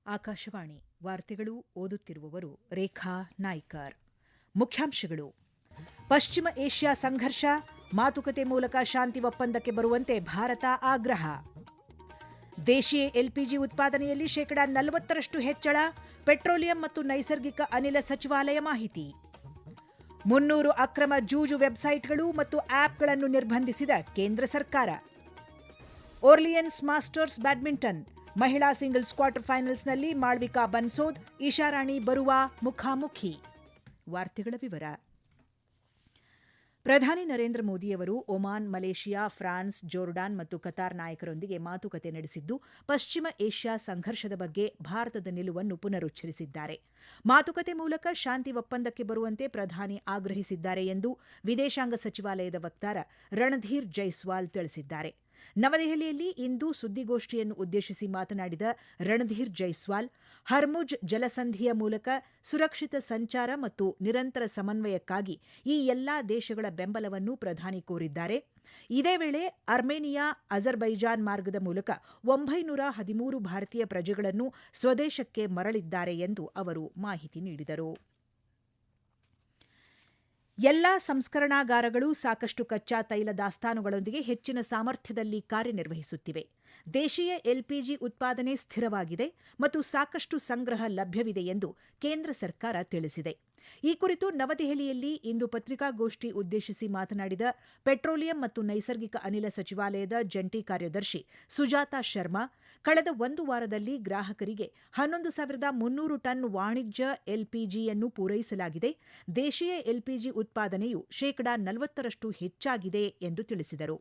ಆಕಾಶವಾಣಿ ವಾರ್ತೆಗಳು ಓದುತ್ತಿರುವವರು ರೇಖಾ ನಾಯ್ಕರ್. ಮುಖ್ಯಾಂಶಗಳು: ಪಶ್ಚಿಮ ಏಷ್ಯಾ ಸಂಘರ್ಷ, ಮಾತುಕತೆ ಮೂಲಕ ಶಾಂತಿ ಒಪ್ಪಂದಕ್ಕೆ ಬರುವಂತೆ ಭಾರತ ಆಗ್ರಹ. ದೇಶೀಯ ಎಲ್ಪಿಜಿ ಉತ್ಪಾದನೆಯಲ್ಲಿ ಶೇಕಡಾ 40ರಷ್ಟು ಹೆಚ್ಚಳ, ಪೆಟ್ರೋಲಿಯಂ ಮತ್ತು ನೈಸರ್ಗಿಕ ಅನಿಲ ಸಚಿವಾಲಯ ಮಾಹಿತಿ. 300 ಅಕ್ರಮ ಜೂಜು ವೆಬ್ಸೈಟ್ಗಳು ಮತ್ತು ಆಪ್ಗಳನ್ನು ನಿರ್ಬಂಧಿಸಿದ ಕೇಂದ್ರ ಸರ್ಕಾರ. ಓರ್ಲಿಯನ್ಸ್ ಮಾಸ್ಟರ್ಸ್ ಬ್ಯಾಡ್ಮಿಂಟನ್ ಮಹಿಳಾ ಸಿಂಗಲ್ಸ್ ಕ್ವಾರ್ಟರ್ ಫೈನಲ್ಸ್ನಲ್ಲಿ ಮಾಳ್ವಿಕಾ ಬನ್ಸೋದ್, ಇಶಾರಾಣಿ ಬರುವಾ ಮುಖಾಮುಖಿ. ವಾರ್ತೆಗಳ ವಿವರ. ಪ್ರಧಾನಿ ನರೇಂದ್ರ ಮೋದಿಯವರು ಒಮಾನ್, ಮಲೇಷಿಯಾ, ಫ್ರಾನ್ಸ್, ಜೋರ್ಡಾನ್ ಮತ್ತು ಕತಾರ್ ನಾಯಕರೊಂದಿಗೆ ಮಾತುಕತೆ ನಡೆಸಿದ್ದು, ಪಶ್ಚಿಮ ಏಷ್ಯಾ ಸಂಘರ್ಷದ ಬಗ್ಗೆ ಭಾರತದ ನಿಲುವನ್ನು ಪುನರುಚ್ಚರಿಸಿದ್ದಾರೆ. ಮಾತುಕತೆ ಮೂಲಕ ಶಾಂತಿ ಒಪ್ಪಂದಕ್ಕೆ ಬರುವಂತೆ ಪ್ರಧಾನಿ ಆಗ್ರಹಿಸಿದ್ದಾರೆ ಎಂದು ವಿದೇಶಾಂಗ ಸಚಿವಾಲಯದ ವಕ್ತಾರ ರಣಧೀರ್ ಜೈಸ್ವಾಲ್ ತಿಳಿಸಿದ್ದಾರೆ. ನವದೆಹಲಿಯಲ್ಲಿ ಇಂದು ಸುದ್ದಿಗೋಷ್ಠಿಯನ್ನು ಉದ್ದೇಶಿಸಿ ಮಾತನಾಡಿದ ರಣಧೀರ್ ಜೈಸ್ವಾಲ್, ಹರ್ಮುಜ್ ಜಲಸಂಧಿಯ ಮೂಲಕ ಸುರಕ್ಷಿತ ಸಂಚಾರ ಮತ್ತು ನಿರಂತರ ಸಮನ್ವಯಕ್ಕಾಗಿ ಈ ಎಲ್ಲಾ ದೇಶಗಳ ಬೆಂಬಲವನ್ನು ಪ್ರಧಾನಿ ಕೋರಿದ್ದಾರೆ. ಇದೇ ವೇಳೆ ಅರ್ಮೇನಿಯಾ ಅಜರ್ಬೈಜಾನ್ ಮಾರ್ಗದ ಮೂಲಕ 913 ಭಾರತೀಯ ಪ್ರಜೆಗಳನ್ನು ಸ್ವದೇಶಕ್ಕೆ ಮರಳಿದ್ದಾರೆ ಎಂದು ಅವರು ಮಾಹಿತಿ ನೀಡಿದರು. ಎಲ್ಲಾ ಸಂಸ್ಕರಣಾಗಾರಗಳು ಸಾಕಷ್ಟು ಕಚ್ಚಾ ತೈಲ ದಾಸ್ತಾನುಗಳೊಂದಿಗೆ ಹೆಚ್ಚಿನ ಸಾಮರ್ಥ್ಯದಲ್ಲಿ ಕಾರ್ಯನಿರ್ವಹಿಸುತ್ತಿವೆ. ದೇಶೀಯ ಎಲ್ಪಿಜಿ ಉತ್ಪಾದನೆ ಸ್ಥಿರವಾಗಿದೆ ಮತ್ತು ಸಾಕಷ್ಟು ಸಂಗ್ರಹ ಲಭ್ಯವಿದೆ ಎಂದು ಕೇಂದ್ರ ಸರ್ಕಾರ ತಿಳಿಸಿದೆ. ಈ ಕುರಿತು ನವದೆಹಲಿಯಲ್ಲಿ ಇಂದು ಪತ್ರಿಕಾಗೋಷ್ಠಿ ಉದ್ದೇಶಿಸಿ ಮಾತನಾಡಿದ ಪೆಟ್ರೋಲಿಯಂ ಮತ್ತು ನೈಸರ್ಗಿಕ ಅನಿಲ ಸಚಿವಾಲಯದ ಜಂಟಿ ಕಾರ್ಯದರ್ಶಿ ಸುಜಾತಾ ಶರ್ಮಾ, ಕಳೆದ ಒಂದು ವಾರದಲ್ಲಿ ಗ್ರಾಹಕರಿಗೆ 11,300 ಟನ್ ವಾಣಿಜ್ಯ ಎಲ್ಪಿಜಿಯನ್ನು ಪೂರೈಸಲಾಗಿದೆ. ದೇಶೀಯ ಎಲ್ಪಿಜಿ ಉತ್ಪಾದನೆಯು ಶೇಕಡಾ 40ರಷ್ಟು ಹೆಚ್ಚಾಗಿದೆ ಎಂದು ತಿಳಿಸಿದರು.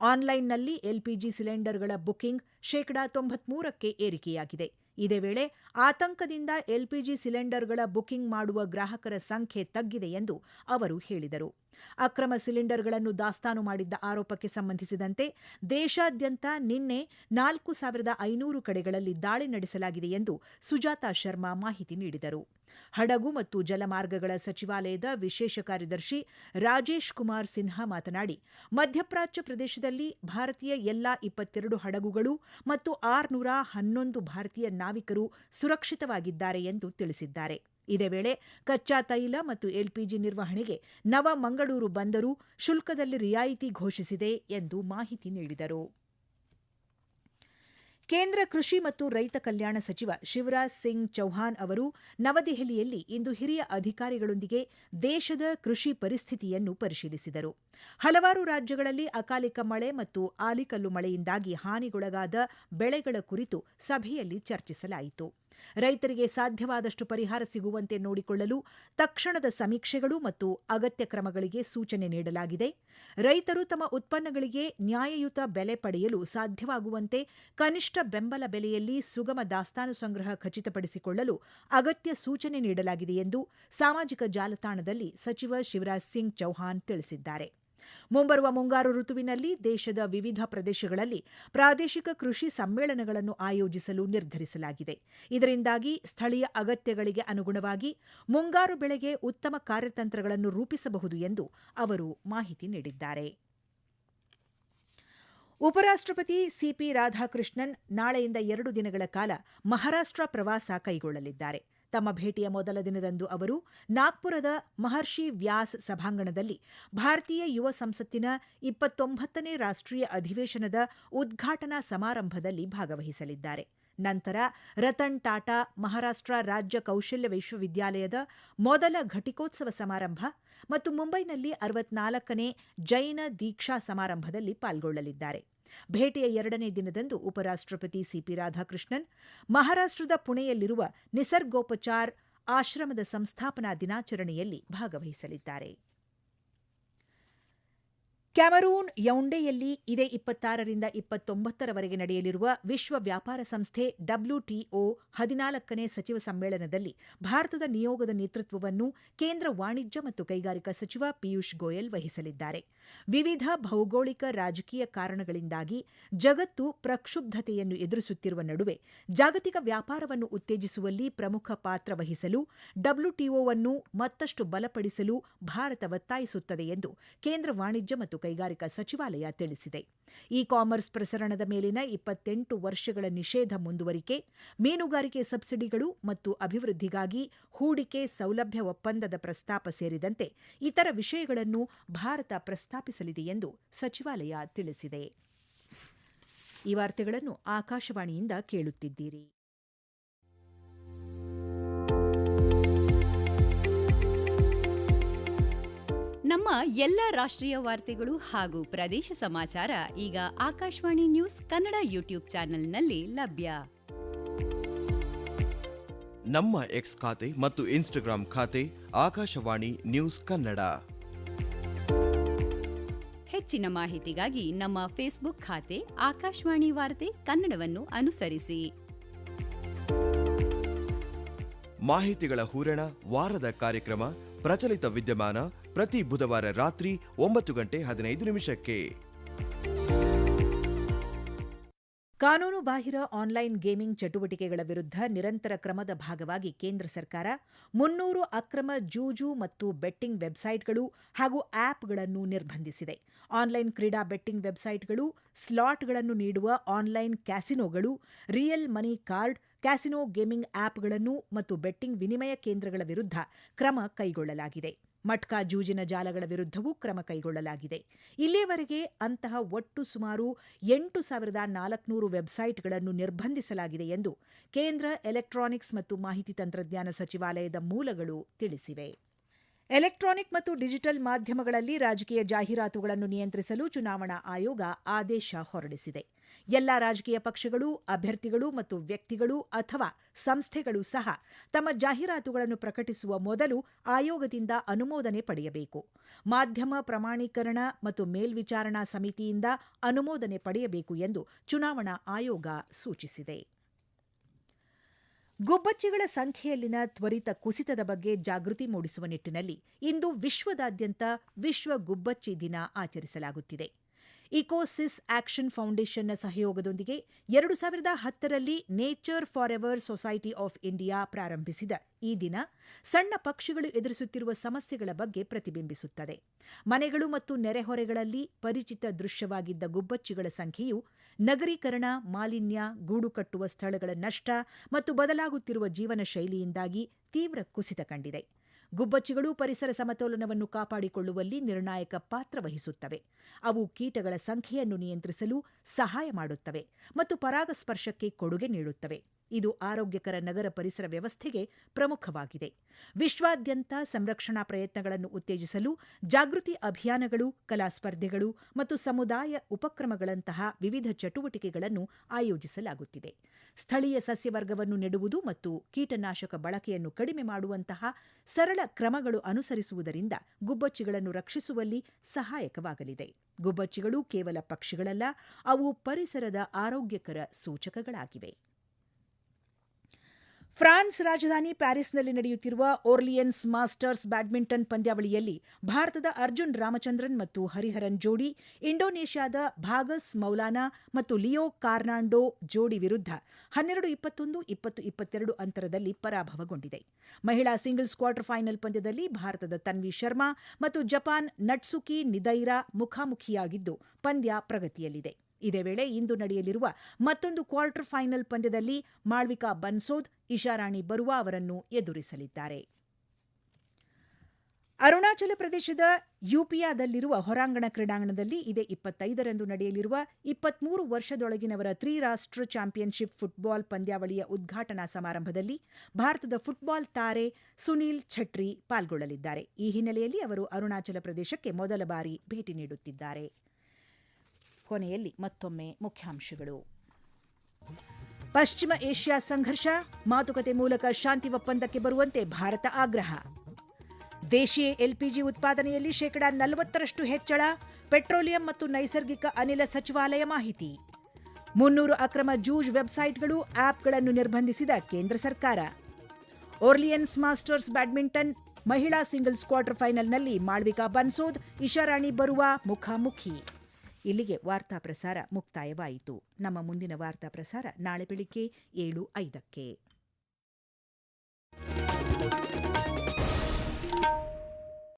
ಆನ್ಲೈನ್ನಲ್ಲಿ ಎಲ್ಪಿಜಿ ಸಿಲಿಂಡರ್ಗಳ ಬುಕಿಂಗ್ ಶೇಕಡಾ 93ಕ್ಕೆ ಏರಿಕೆಯಾಗಿದೆ. ಇದೇ ವೇಳೆ ಆತಂಕದಿಂದ ಎಲ್ಪಿಜಿ ಸಿಲಿಂಡರ್ಗಳ ಬುಕಿಂಗ್ ಮಾಡುವ ಗ್ರಾಹಕರ ಸಂಖ್ಯೆ ತಗ್ಗಿದೆ ಎಂದು ಅವರು ಹೇಳಿದರು. ಅಕ್ರಮ ಸಿಲಿಂಡರ್ಗಳನ್ನು ದಾಸ್ತಾನು ಮಾಡಿದ್ದ ಆರೋಪಕ್ಕೆ ಸಂಬಂಧಿಸಿದಂತೆ ದೇಶಾದ್ಯಂತ ನಿನ್ನೆ 4,500 ಕಡೆಗಳಲ್ಲಿ ದಾಳಿ ನಡೆಸಲಾಗಿದೆ ಎಂದು ಸುಜಾತಾ ಶರ್ಮಾ ಮಾಹಿತಿ ನೀಡಿದರು. ಹಡಗು ಮತ್ತು ಜಲಮಾರ್ಗಗಳ ಸಚಿವಾಲಯದ ವಿಶೇಷ ಕಾರ್ಯದರ್ಶಿ ರಾಜೇಶ್ ಕುಮಾರ್ ಸಿನ್ಹಾ ಮಾತನಾಡಿ, ಮಧ್ಯಪ್ರಾಚ್ಯ ಪ್ರದೇಶದಲ್ಲಿ ಭಾರತೀಯ ಎಲ್ಲಾ 22 ಹಡಗುಗಳು ಮತ್ತು 611 ಭಾರತೀಯ ನಾವಿಕರು ಸುರಕ್ಷಿತವಾಗಿದ್ದಾರೆ ಎಂದು ತಿಳಿಸಿದ್ದಾರೆ. ಇದೇ ವೇಳೆ ಕಚ್ಚಾ ತೈಲ ಮತ್ತು ಎಲ್ಪಿಜಿ ನಿರ್ವಹಣೆಗೆ ನವ ಮಂಗಳೂರು ಬಂದರು ಶುಲ್ಕದಲ್ಲಿ ರಿಯಾಯಿತಿ ಘೋಷಿಸಿದೆ ಎಂದು ಮಾಹಿತಿ ನೀಡಿದರು. ಕೇಂದ್ರ ಕೃಷಿ ಮತ್ತು ರೈತ ಕಲ್ಯಾಣ ಸಚಿವ ಶಿವರಾಜ್ ಸಿಂಗ್ ಚೌಹಾಣ್ ಅವರು ನವದೆಹಲಿಯಲ್ಲಿ ಇಂದು ಹಿರಿಯ ಅಧಿಕಾರಿಗಳೊಂದಿಗೆ ದೇಶದ ಕೃಷಿ ಪರಿಸ್ಥಿತಿಯನ್ನು ಪರಿಶೀಲಿಸಿದರು. ಹಲವಾರು ರಾಜ್ಯಗಳಲ್ಲಿ ಅಕಾಲಿಕ ಮಳೆ ಮತ್ತು ಆಲಿಕಲ್ಲು ಮಳೆಯಿಂದಾಗಿ ಹಾನಿಗೊಳಗಾದ ಬೆಳೆಗಳ ಕುರಿತು ಸಭೆಯಲ್ಲಿ ಚರ್ಚಿಸಲಾಯಿತು. ರೈತರಿಗೆ ಸಾಧ್ಯವಾದಷ್ಟು ಪರಿಹಾರ ಸಿಗುವಂತೆ ನೋಡಿಕೊಳ್ಳಲು ತಕ್ಷಣದ ಸಮೀಕ್ಷೆಗಳು ಮತ್ತು ಅಗತ್ಯ ಕ್ರಮಗಳಿಗೆ ಸೂಚನೆ ನೀಡಲಾಗಿದೆ. ರೈತರು ತಮ್ಮ ಉತ್ಪನ್ನಗಳಿಗೆ ನ್ಯಾಯಯುತ ಬೆಲೆ ಪಡೆಯಲು ಸಾಧ್ಯವಾಗುವಂತೆ ಕನಿಷ್ಠ ಬೆಂಬಲ ಬೆಲೆಯಲ್ಲಿ ಸುಗಮ ದಾಸ್ತಾನು ಸಂಗ್ರಹ ಖಚಿತಪಡಿಸಿಕೊಳ್ಳಲು ಅಗತ್ಯ ಸೂಚನೆ ನೀಡಲಾಗಿದೆ ಎಂದು ಸಾಮಾಜಿಕ ಜಾಲತಾಣದಲ್ಲಿ ಸಚಿವ ಶಿವರಾಜ್ ಸಿಂಗ್ ಚೌಹಾಣ್ ತಿಳಿಸಿದ್ದಾರೆ. ಮುಂಬರುವ ಮುಂಗಾರು ಋತುವಿನಲ್ಲಿ ದೇಶದ ವಿವಿಧ ಪ್ರದೇಶಗಳಲ್ಲಿ ಪ್ರಾದೇಶಿಕ ಕೃಷಿ ಸಮ್ಮೇಳನಗಳನ್ನು ಆಯೋಜಿಸಲು ನಿರ್ಧರಿಸಲಾಗಿದೆ. ಇದರಿಂದಾಗಿ ಸ್ಥಳೀಯ ಅಗತ್ಯಗಳಿಗೆ ಅನುಗುಣವಾಗಿ ಮುಂಗಾರು ಬೆಳೆಗೆ ಉತ್ತಮ ಕಾರ್ಯತಂತ್ರಗಳನ್ನು ರೂಪಿಸಬಹುದು ಎಂದು ಅವರು ಮಾಹಿತಿ ನೀಡಿದ್ದಾರೆ. ಉಪರಾಷ್ಟ್ರಪತಿ ಸಿಪಿ ರಾಧಾಕೃಷ್ಣನ್ ನಾಳೆಯಿಂದ 2 ದಿನಗಳ ಕಾಲ ಮಹಾರಾಷ್ಟ್ರ ಪ್ರವಾಸ ಕೈಗೊಳ್ಳಲಿದ್ದಾರೆ. ತಮ್ಮ ಭೇಟಿಯ ಮೊದಲ ದಿನದಂದು ಅವರು ನಾಗ್ಪುರದ ಮಹರ್ಷಿ ವ್ಯಾಸ್ ಸಭಾಂಗಣದಲ್ಲಿ ಭಾರತೀಯ ಯುವ ಸಂಸತ್ತಿನ 29ನೇ ರಾಷ್ಟ್ರೀಯ ಅಧಿವೇಶನದ ಉದ್ಘಾಟನಾ ಸಮಾರಂಭದಲ್ಲಿ ಭಾಗವಹಿಸಲಿದ್ದಾರೆ. ನಂತರ ರತನ್ ಟಾಟಾ ಮಹಾರಾಷ್ಟ್ರ ರಾಜ್ಯ ಕೌಶಲ್ಯ ವಿಶ್ವವಿದ್ಯಾಲಯದ ಮೊದಲ ಘಟಿಕೋತ್ಸವ ಸಮಾರಂಭ ಮತ್ತು ಮುಂಬೈನಲ್ಲಿ 64ನೇ ಜೈನ ದೀಕ್ಷಾ ಸಮಾರಂಭದಲ್ಲಿ ಪಾಲ್ಗೊಳ್ಳಲಿದ್ದಾರೆ. ಭೇಟಿಯ 2ನೇ ದಿನದಂದು ಉಪರಾಷ್ಟ್ರಪತಿ ಸಿಪಿ ರಾಧಾಕೃಷ್ಣನ್ ಮಹಾರಾಷ್ಟ್ರದ ಪುಣೆಯಲ್ಲಿರುವ ನಿಸರ್ಗೋಪಚಾರ್ ಆಶ್ರಮದ ಸಂಸ್ಥಾಪನಾ ದಿನಾಚರಣೆಯಲ್ಲಿ ಭಾಗವಹಿಸಲಿದ್ದಾರೆ. ಕ್ಯಾಮರೂನ್ ಯೌಂಡೆಯಲ್ಲಿ ಇದೇ 26ರಿಂದ 29ರವರೆಗೆ ನಡೆಯಲಿರುವ ವಿಶ್ವ ವ್ಯಾಪಾರ ಸಂಸ್ಥೆ WTO 14ನೇ ಸಚಿವ ಸಮ್ಮೇಳನದಲ್ಲಿ ಭಾರತದ ನಿಯೋಗದ ನೇತೃತ್ವವನ್ನು ಕೇಂದ್ರ ವಾಣಿಜ್ಯ ಮತ್ತು ಕೈಗಾರಿಕಾ ಸಚಿವ ಪಿಯೂಷ್ ಗೋಯಲ್ ವಹಿಸಲಿದ್ದಾರೆ. ವಿವಿಧ ಭೌಗೋಳಿಕ ರಾಜಕೀಯ ಕಾರಣಗಳಿಂದಾಗಿ ಜಗತ್ತು ಪ್ರಕ್ಷುಬ್ಧತೆಯನ್ನು ಎದುರಿಸುತ್ತಿರುವ ನಡುವೆ ಜಾಗತಿಕ ವ್ಯಾಪಾರವನ್ನು ಉತ್ತೇಜಿಸುವಲ್ಲಿ ಪ್ರಮುಖ ಪಾತ್ರ ವಹಿಸಲು WTOವನ್ನು ಮತ್ತಷ್ಟು ಬಲಪಡಿಸಲು ಭಾರತ ಒತ್ತಾಯಿಸುತ್ತದೆ ಎಂದು ಕೇಂದ್ರ ವಾಣಿಜ್ಯ ಮತ್ತು ಕೈಗಾರಿಕಾ ಸಚಿವಾಲಯ ತಿಳಿಸಿದೆ. ಇ ಕಾಮರ್ಸ್ ಪ್ರಸರಣದ ಮೇಲಿನ 28 ವರ್ಷಗಳ ನಿಷೇಧ ಮುಂದುವರಿಕೆ, ಮೀನುಗಾರಿಕೆ ಸಬ್ಸಿಡಿಗಳು ಮತ್ತು ಅಭಿವೃದ್ಧಿಗಾಗಿ ಹೂಡಿಕೆ ಸೌಲಭ್ಯ ಒಪ್ಪಂದದ ಪ್ರಸ್ತಾಪ ಸೇರಿದಂತೆ ಇತರ ವಿಷಯಗಳನ್ನು ಭಾರತ ಪ್ರಸ್ತಾಪಿಸಲಿದೆ ಎಂದು ಸಚಿವಾಲಯ ತಿಳಿಸಿದೆ. ಈ ವಾರ್ತೆಗಳನ್ನು ಆಕಾಶವಾಣಿಯಿಂದ ಕೇಳುತ್ತಿದ್ದೀರಿ. ನಮ್ಮ ಎಲ್ಲ ರಾಷ್ಟ್ರೀಯ ವಾರ್ತೆಗಳು ಹಾಗೂ ಪ್ರದೇಶ ಸಮಾಚಾರ ಈಗ ಆಕಾಶವಾಣಿ ನ್ಯೂಸ್ ಕನ್ನಡ ಯೂಟ್ಯೂಬ್ ಚಾನೆಲ್ನಲ್ಲಿ ಲಭ್ಯ. ನಮ್ಮ ಎಕ್ಸ್ ಖಾತೆ ಮತ್ತು ಇನ್ಸ್ಟಾಗ್ರಾಂ ಖಾತೆ ಆಕಾಶವಾಣಿ ನ್ಯೂಸ್ ಕನ್ನಡ. ಹೆಚ್ಚಿನ ಮಾಹಿತಿಗಾಗಿ ನಮ್ಮ ಫೇಸ್ಬುಕ್ ಖಾತೆ ಆಕಾಶವಾಣಿ ವಾರ್ತೆ ಕನ್ನಡವನ್ನು ಅನುಸರಿಸಿ. ಮಾಹಿತಿಗಳ ಹೂರಣ, ವಾರದ ಕಾರ್ಯಕ್ರಮ, ಪ್ರಚಲಿತ ವಿದ್ಯಮಾನ ಪ್ರತಿ ಬುಧವಾರ ರಾತ್ರಿ 9:15 ಕಾನೂನು ಬಾಹಿರ ಆನ್ಲೈನ್ ಗೇಮಿಂಗ್ ಚಟುವಟಿಕೆಗಳ ವಿರುದ್ಧ ನಿರಂತರ ಕ್ರಮದ ಭಾಗವಾಗಿ ಕೇಂದ್ರ ಸರ್ಕಾರ 300 ಅಕ್ರಮ ಜೂಜು ಮತ್ತು ಬೆಟ್ಟಿಂಗ್ ವೆಬ್ಸೈಟ್ಗಳು ಹಾಗೂ ಆಪ್ಗಳನ್ನು ನಿರ್ಬಂಧಿಸಿದೆ. ಆನ್ಲೈನ್ ಕ್ರೀಡಾ ಬೆಟ್ಟಿಂಗ್ ವೆಬ್ಸೈಟ್ಗಳು, ಸ್ಲಾಟ್ಗಳನ್ನು ನೀಡುವ ಆನ್ಲೈನ್ ಕ್ಯಾಸಿನೋಗಳು, real money card, casino gaming ಆಪ್ಗಳನ್ನು ಮತ್ತು ಬೆಟ್ಟಿಂಗ್ ವಿನಿಮಯ ಕೇಂದ್ರಗಳ ವಿರುದ್ಧ ಕ್ರಮ ಕೈಗೊಳ್ಳಲಾಗಿದೆ. ಮಟ್ಕಾ ಜೂಜಿನ ಜಾಲಗಳ ವಿರುದ್ಧವೂ ಕ್ರಮ ಕೈಗೊಳ್ಳಲಾಗಿದೆ. ಇಲ್ಲಿಯವರೆಗೆ ಅಂತಹ ಒಟ್ಟು ಸುಮಾರು 8,400 ವೆಬ್ಸೈಟ್ಗಳನ್ನು ನಿರ್ಬಂಧಿಸಲಾಗಿದೆ ಎಂದು ಕೇಂದ್ರ ಎಲೆಕ್ಟ್ರಾನಿಕ್ಸ್ ಮತ್ತು ಮಾಹಿತಿ ತಂತ್ರಜ್ಞಾನ ಸಚಿವಾಲಯದ ಮೂಲಗಳು ತಿಳಿಸಿವೆ. ಎಲೆಕ್ಟ್ರಾನಿಕ್ ಮತ್ತು ಡಿಜಿಟಲ್ ಮಾಧ್ಯಮಗಳಲ್ಲಿ ರಾಜಕೀಯ ಜಾಹೀರಾತುಗಳನ್ನು ನಿಯಂತ್ರಿಸಲು ಚುನಾವಣಾ ಆಯೋಗ ಆದೇಶ ಹೊರಡಿಸಿದೆ. ಎಲ್ಲ ರಾಜಕೀಯ ಪಕ್ಷಗಳು, ಅಭ್ಯರ್ಥಿಗಳು ಮತ್ತು ವ್ಯಕ್ತಿಗಳು ಅಥವಾ ಸಂಸ್ಥೆಗಳು ಸಹ ತಮ್ಮ ಜಾಹೀರಾತುಗಳನ್ನು ಪ್ರಕಟಿಸುವ ಮೊದಲು ಆಯೋಗದಿಂದ ಅನುಮೋದನೆ ಪಡೆಯಬೇಕು. ಮಾಧ್ಯಮ ಪ್ರಮಾಣೀಕರಣ ಮತ್ತು ಮೇಲ್ವಿಚಾರಣಾ ಸಮಿತಿಯಿಂದ ಅನುಮೋದನೆ ಪಡೆಯಬೇಕು ಎಂದು ಚುನಾವಣಾ ಆಯೋಗ ಸೂಚಿಸಿದೆ. ಗುಬ್ಬಚ್ಚಿಗಳ ಸಂಖ್ಯೆಯಲ್ಲಿನ ತ್ವರಿತ ಕುಸಿತದ ಬಗ್ಗೆ ಜಾಗೃತಿ ಮೂಡಿಸುವ ನಿಟ್ಟಿನಲ್ಲಿ ಇಂದು ವಿಶ್ವದಾದ್ಯಂತ ವಿಶ್ವ ಗುಬ್ಬಚ್ಚಿ ದಿನ ಆಚರಿಸಲಾಗುತ್ತಿದೆ. ಇಕೋಸಿಸ್ ಆಕ್ಷನ್ ಫೌಂಡೇಶನ್ನ ಸಹಯೋಗದೊಂದಿಗೆ 2010ರಲ್ಲಿ nature for ever society of India ಪ್ರಾರಂಭಿಸಿದ ಈ ದಿನ ಸಣ್ಣ ಪಕ್ಷಿಗಳು ಎದುರಿಸುತ್ತಿರುವ ಸಮಸ್ಯೆಗಳ ಬಗ್ಗೆ ಪ್ರತಿಬಿಂಬಿಸುತ್ತದೆ. ಮನೆಗಳು ಮತ್ತು ನೆರೆಹೊರೆಗಳಲ್ಲಿ ಪರಿಚಿತ ದೃಶ್ಯವಾಗಿದ್ದ ಗುಬ್ಬಚ್ಚಿಗಳ ಸಂಖ್ಯೆಯು ನಗರೀಕರಣ, ಮಾಲಿನ್ಯ, ಗೂಡು ಕಟ್ಟುವ ಸ್ಥಳಗಳ ನಷ್ಟ ಮತ್ತು ಬದಲಾಗುತ್ತಿರುವ ಜೀವನ ಶೈಲಿಯಿಂದಾಗಿ ತೀವ್ರ ಕುಸಿತ ಕಂಡಿದೆ. ಗುಬ್ಬಚ್ಚಿಗಳು ಪರಿಸರ ಸಮತೋಲನವನ್ನು ಕಾಪಾಡಿಕೊಳ್ಳುವಲ್ಲಿ ನಿರ್ಣಾಯಕ ಪಾತ್ರ ವಹಿಸುತ್ತವೆ. ಅವು ಕೀಟಗಳ ಸಂಖ್ಯೆಯನ್ನು ನಿಯಂತ್ರಿಸಲು ಸಹಾಯ ಮಾಡುತ್ತವೆ ಮತ್ತು ಪರಾಗಸ್ಪರ್ಶಕ್ಕೆ ಕೊಡುಗೆ ನೀಡುತ್ತವೆ. ಇದು ಆರೋಗ್ಯಕರ ನಗರ ಪರಿಸರ ವ್ಯವಸ್ಥೆಗೆ ಪ್ರಮುಖವಾಗಿದೆ. ವಿಶ್ವಾದ್ಯಂತ ಸಂರಕ್ಷಣಾ ಪ್ರಯತ್ನಗಳನ್ನು ಉತ್ತೇಜಿಸಲು ಜಾಗೃತಿ ಅಭಿಯಾನಗಳು, ಕಲಾ ಸ್ಪರ್ಧೆಗಳು ಮತ್ತು ಸಮುದಾಯ ಉಪಕ್ರಮಗಳಂತಹ ವಿವಿಧ ಚಟುವಟಿಕೆಗಳನ್ನು ಆಯೋಜಿಸಲಾಗುತ್ತಿದೆ. ಸ್ಥಳೀಯ ಸಸ್ಯವರ್ಗವನ್ನು ನೆಡುವುದು ಮತ್ತು ಕೀಟನಾಶಕ ಬಳಕೆಯನ್ನು ಕಡಿಮೆ ಮಾಡುವಂತಹ ಸರಳ ಕ್ರಮಗಳು ಅನುಸರಿಸುವುದರಿಂದ ಗುಬ್ಬಚ್ಚಿಗಳನ್ನು ರಕ್ಷಿಸುವಲ್ಲಿ ಸಹಾಯಕವಾಗಲಿದೆ. ಗುಬ್ಬಚ್ಚಿಗಳು ಕೇವಲ ಪಕ್ಷಿಗಳಲ್ಲ, ಅವು ಪರಿಸರದ ಆರೋಗ್ಯಕರ ಸೂಚಕಗಳಾಗಿವೆ. ಫ್ರಾನ್ಸ್ ರಾಜಧಾನಿ ಪ್ಯಾರಿಸ್ನಲ್ಲಿ ನಡೆಯುತ್ತಿರುವ ಓರ್ಲಿಯನ್ಸ್ ಮಾಸ್ಟರ್ಸ್ ಬ್ಯಾಡ್ಮಿಂಟನ್ ಪಂದ್ಯಾವಳಿಯಲ್ಲಿ ಭಾರತದ ಅರ್ಜುನ್ ರಾಮಚಂದ್ರನ್ ಮತ್ತು ಹರಿಹರನ್ ಜೋಡಿ ಇಂಡೋನೇಷ್ಯಾದ ಭಾಗಸ್ ಮೌಲಾನಾ ಮತ್ತು ಲಿಯೋ ಕಾರ್ನಾಂಡೋ ಜೋಡಿ ವಿರುದ್ಧ 12-21, 20-22 ಅಂತರದಲ್ಲಿ ಪರಾಭವಗೊಂಡಿದೆ. ಮಹಿಳಾ ಸಿಂಗಲ್ಸ್ ಕ್ವಾರ್ಟರ್ ಫೈನಲ್ ಪಂದ್ಯದಲ್ಲಿ ಭಾರತದ ತನ್ವಿ ಶರ್ಮಾ ಮತ್ತು ಜಪಾನ್ ನಟ್ಸುಕಿ ನಿದೈರಾ ಮುಖಾಮುಖಿಯಾಗಿದ್ದು ಪಂದ್ಯ ಪ್ರಗತಿಯಲ್ಲಿದೆ. ಇದೇ ವೇಳೆ ಇಂದು ನಡೆಯಲಿರುವ ಮತ್ತೊಂದು ಕ್ವಾರ್ಟರ್ ಫೈನಲ್ ಪಂದ್ಯದಲ್ಲಿ ಮಾಳ್ವಿಕಾ ಬನ್ಸೋದ್ ಇಶಾರಾಣಿ ಬರುವಾ ಅವರನ್ನು ಎದುರಿಸಲಿದ್ದಾರೆ. ಅರುಣಾಚಲ ಪ್ರದೇಶದ ಯೂಪಿಯಾದಲ್ಲಿರುವ ಹೊರಾಂಗಣ ಕ್ರೀಡಾಂಗಣದಲ್ಲಿ ಇದೇ 25ರಂದು ನಡೆಯಲಿರುವ 23 ವರ್ಷದೊಳಗಿನವರ ತ್ರಿರಾಷ್ಟ್ರ ಚಾಂಪಿಯನ್ಶಿಪ್ ಫುಟ್ಬಾಲ್ ಪಂದ್ಯಾವಳಿಯ ಉದ್ಘಾಟನಾ ಸಮಾರಂಭದಲ್ಲಿ ಭಾರತದ ಫುಟ್ಬಾಲ್ ತಾರೆ ಸುನೀಲ್ ಛಟ್ರಿ ಪಾಲ್ಗೊಳ್ಳಲಿದ್ದಾರೆ. ಈ ಹಿನ್ನೆಲೆಯಲ್ಲಿ ಅವರು ಅರುಣಾಚಲ ಪ್ರದೇಶಕ್ಕೆ ಮೊದಲ ಬಾರಿ ಭೇಟಿ ನೀಡುತ್ತಿದ್ದಾರೆ. ಕೊನೆಯಲ್ಲಿ ಮತ್ತೊಮ್ಮೆ ಮುಖ್ಯಾಂಶಗಳು. ಪಶ್ಚಿಮ ಏಷ್ಯಾ ಸಂಘರ್ಷ, ಮಾತುಕತೆ ಮೂಲಕ ಶಾಂತಿ ಒಪ್ಪಂದಕ್ಕೆ ಬರುವಂತೆ ಭಾರತ ಆಗ್ರಹ. ದೇಶೀಯ ಎಲ್ಪಿಜಿ ಉತ್ಪಾದನೆಯಲ್ಲಿ 40% ಹೆಚ್ಚಳ, ಪೆಟ್ರೋಲಿಯಂ ಮತ್ತು ನೈಸರ್ಗಿಕ ಅನಿಲ ಸಚಿವಾಲಯ ಮಾಹಿತಿ. 300 ಅಕ್ರಮ ಜೂಜ್ ವೆಬ್ಸೈಟ್ಗಳು, ಆಪ್ಗಳನ್ನು ನಿರ್ಬಂಧಿಸಿದ ಕೇಂದ್ರ ಸರ್ಕಾರ. ಓರ್ಲಿಯನ್ಸ್ ಮಾಸ್ಟರ್ಸ್ ಬ್ಯಾಡ್ಮಿಂಟನ್ ಮಹಿಳಾ ಸಿಂಗಲ್ಸ್ ಕ್ವಾರ್ಟರ್ ಫೈನಲ್ನಲ್ಲಿ ಮಾಳ್ವಿಕಾ ಬನ್ಸೋದ್ ಇಶಾರಾಣಿ ಬರುವಾ ಮುಖಾಮುಖಿ. ಇಲ್ಲಿಗೆ ವಾರ್ತಾ ಪ್ರಸಾರ ಮುಕ್ತಾಯವಾಯಿತು. ನಮ್ಮ ಮುಂದಿನ ವಾರ್ತಾ ಪ್ರಸಾರ ನಾಳೆ ಬೆಳಿಗ್ಗೆ 7:05ಕ್ಕೆ.